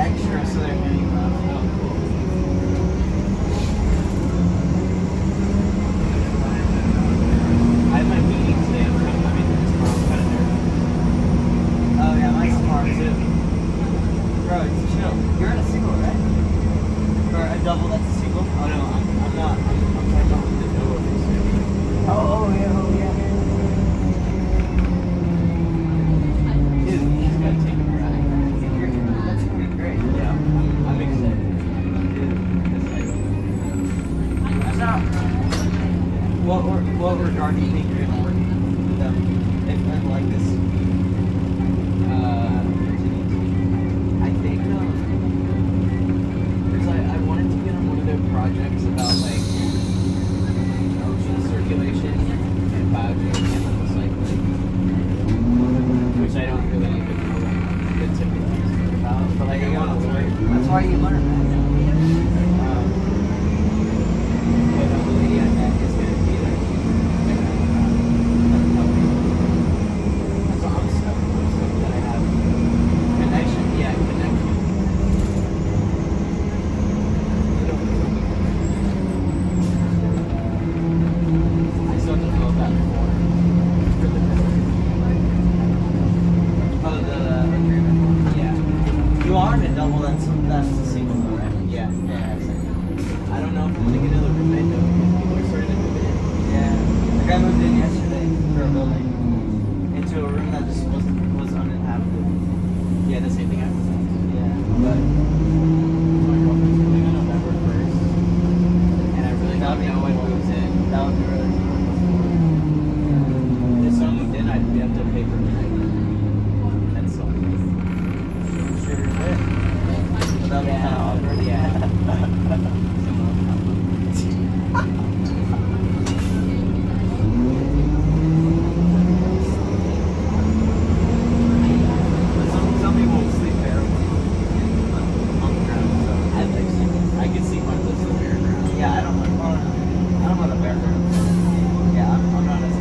extra so they're getting left. Oh, cool. I have my meeting today. I'm trying to come in tomorrow. I'm kind of nervous. Oh, yeah, mine's tomorrow too. Bro, it's chill. You're in a single, right? Or a double that's a single? Oh, no, I'm not. I'm talking about the double. Oh, yeah, oh, yeah. Dude, you just gotta take a ride. That's gonna be great. Yeah, I'm excited. Dude, that's like... Stop. What regard do you think you're gonna work with them? If like this? I think, because I wanted to get on one of their projects about like ocean circulation and biogeochemical recycling, which I don't really even know like the typical things about, but like I gotta learn. That's why you learn, man. But the lady I met is gonna be like, so I'm stoked that I have connection. Yeah, connection. I still have to fill out that form for the agreement. Yeah. You are in a double. That's a single though, right? Yeah. Yeah. I don't know if I'm gonna get another roommate though because people are starting to move in. Yeah. The guy moved in yesterday for a building into a room that just was uninhabitable. Yeah, the same thing happened. Yeah. But my girlfriend's moving on November 1st, and I really don't know when moves in. That would be really cool. If someone moved in, I'd have to pay for the night. That's so sure. That would be kind of awkward. Yeah. Some people will sleep there on the ground. So I can sleep on the bare ground. Yeah, I don't want the bare ground. Yeah, I'm not as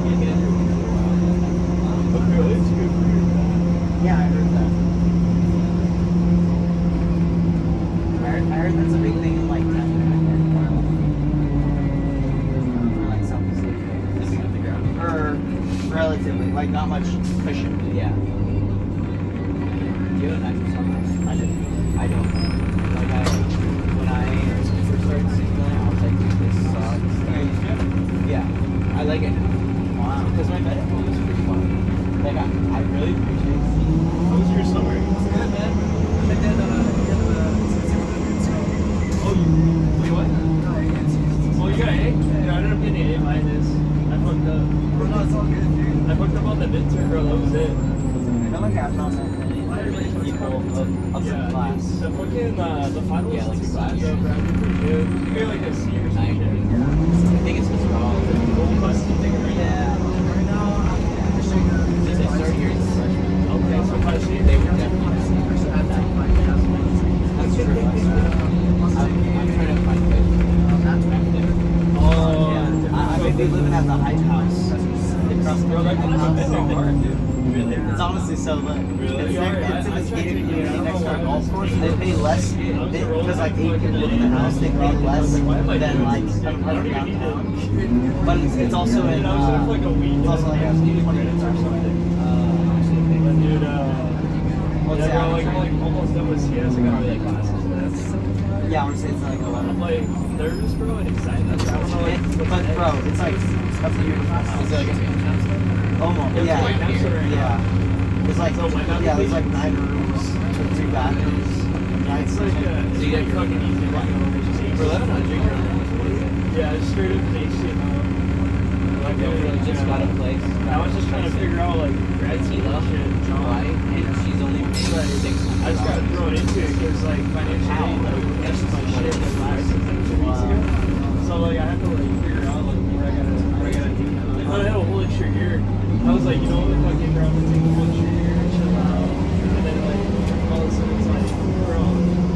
can't get in there for a while. But really, it's good for you. Yeah, I heard that. I heard that's a big thing in like Canada. Like self-esteem, living on the ground. Or relatively, like not much cushion. Yeah. Do you have an actual song? I don't. Like when I first started singing, I was like, dude, this sucks. Yeah. I like it now. Wow. Because my medical was pretty fun. Like I really appreciate it. How was your summer? It's good, man. I did oh, you wait, what? Oh, you got an A? Yeah, I ended up getting an A minus. I fucked up. Oh, no, it's all good, dude. I fucked up on the midterm, bro. That was it. I feel like I've not met people of some class. The fucking, the finals, yeah, like class. Yeah, bro. You get like a C or something. I think it's because we're all the gold class thing right now. Yeah. Right now, since I started here as a freshman. Okay, so freshman, they were definitely the same person at that point. That's true. I'm trying to find ways to back there. Oh, yeah. I may be living at the Hype House. Across the road. That's so hard, dude. Really? It's honestly so lit. Really? It's in this gated community next to our golf course. They pay less, because like 8 people live in the house, they pay less than like an apartment downtown. But it's also in, it's also like 20 minutes or something. Dude, what's that? Like almost done with CS, I got really like classes. Yeah, I want to say it's like 11. I'm like nervous, bro, and excited. I don't know, like, but bro, it's like a beautiful house. Is it like a almost, yeah. Yeah. It's like, yeah, there's like 9 rooms, 2 bathrooms. Nice. So you get fucking easy. For 1100, yeah, it's straight up nation. Like, really just got a place. I was just trying to figure out, like, Tina, July, and she's only paying like 600. I just got thrown into it because, like, financially, like, that's just my shit that last 2 weeks ago. So, like, I have to, like, figure out, like, what I gotta do. Like, when I had a whole extra year, I was like, you know what, if I get around to take a whole extra year and chill out, and then, like, all of a sudden it's like, bro,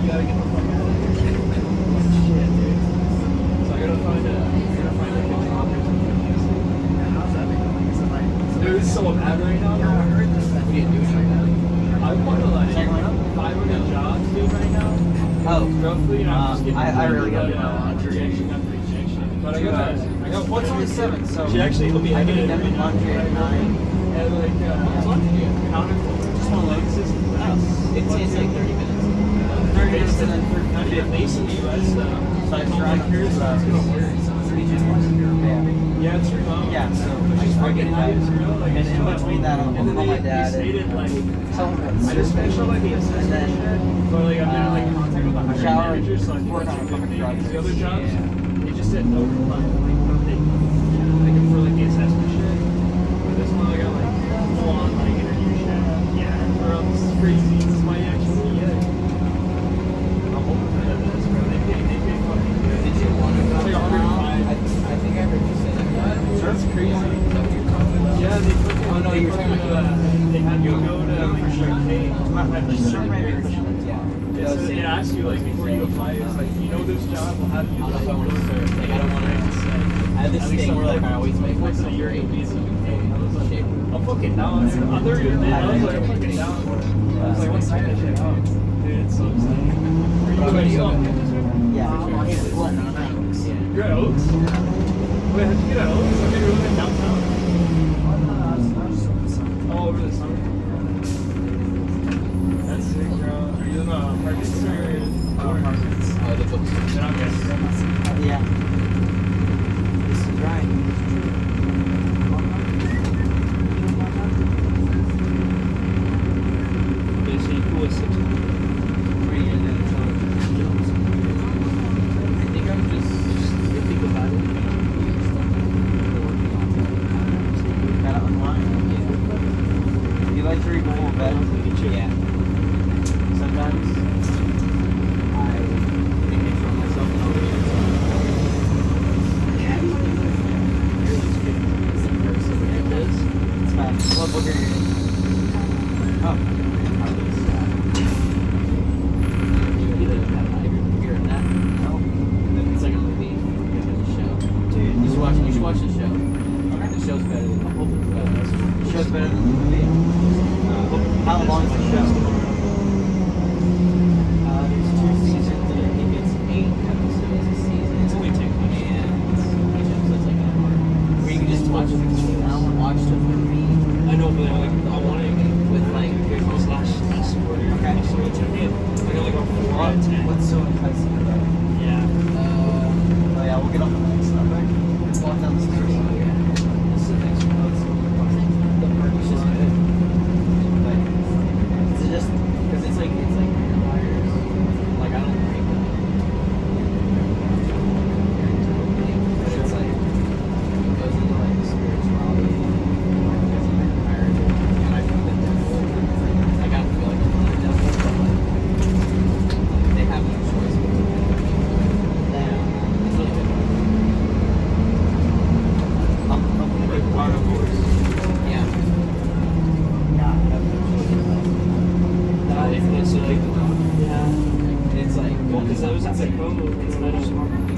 you gotta get the fuck out of here. Like, shit, dude. So I gotta find a good job or something. How's that becoming? Dude, it's so bad right now. Yeah, I heard this. What are you doing right now? I want to, like, roughly, and I'm just getting I really gotta do my laundry. Rejection after rejection. But I got one. It's only 7, so She actually will be I having can it get in laundry at 9. and like counter just one leg system. It takes like 30 minutes. 30 minutes and then 30 at least in the US. So I tried here, so it's gonna work. Yeah, it's remote. Yeah, so I just Fucking fucking high that. is real. Like, And in between that, I'll and then call my they dad stated like, tell him that I just finished up like the assessment then, shit, but like I've been in like contact with the hiring shower, manager, so I can work on a couple projects. the other jobs. They just said no reply, like for like the assessment shit. But this one I got like full on like interview shit. Yeah, bro, this is crazy. This might actually get it. I'm hoping for that. This, bro. They pay fucking good. Did you want to go? It's like 105. I think I heard you say that. That's crazy. Yeah, they fucking. Oh, no, they you were fucking, talking about they had you go to like Sharkey. Yeah. So it asks you like before you apply, it's like you know this job will have you. I don't know if I want to serve. Like, I don't want to. I have this thing where like I always make myself great. I'm fucking down. I'm there even then. I was like, I'm fucking down. I was like, what's that shit out? Dude, it's so exciting. Are you Yeah. You're at Oaks? Wait, how'd you get at Oaks? I thought you were living downtown. Oh, over the summer. That's sick, bro. Are you in apartments or apartments? The books. Then I'm guessing. Yeah. This is right. Okay, so you cool with 6 I think I'm just think about it. Gotta unwind. Yeah. You like to read before bed? Yeah. Sometimes I can control myself and I'll read. It's fine. What book are you reading? Oh. It's like a movie. It's a show. Dude, you should watch the show. The show's better than the show's better than the movie. How long is the show? There's 2 seasons and I think it's 8 episodes a season. It's only 10 and each episode's like an hour. Where you can just watch it because you don't watch the movie. I know, but like, I want to with like slash supporting. Okay. So it's like a 4 out of 10. What's so enticing about it? Yeah. Oh yeah, we'll get off the next number. Walk down the stairs. This is the next one. The park is just good. Like, it's just because it's like vampires. Like I don't like that. But it's like it goes into like spirituality. Like there's a vampire, and I feel the devil. Like I don't feel like I'm the devil, but like they have no choice but to do it. It's really good. Like carnivores. Yeah. It's like, yeah. It's like, Well, because I was at Seco, it's a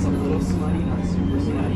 little smutty, not super smutty.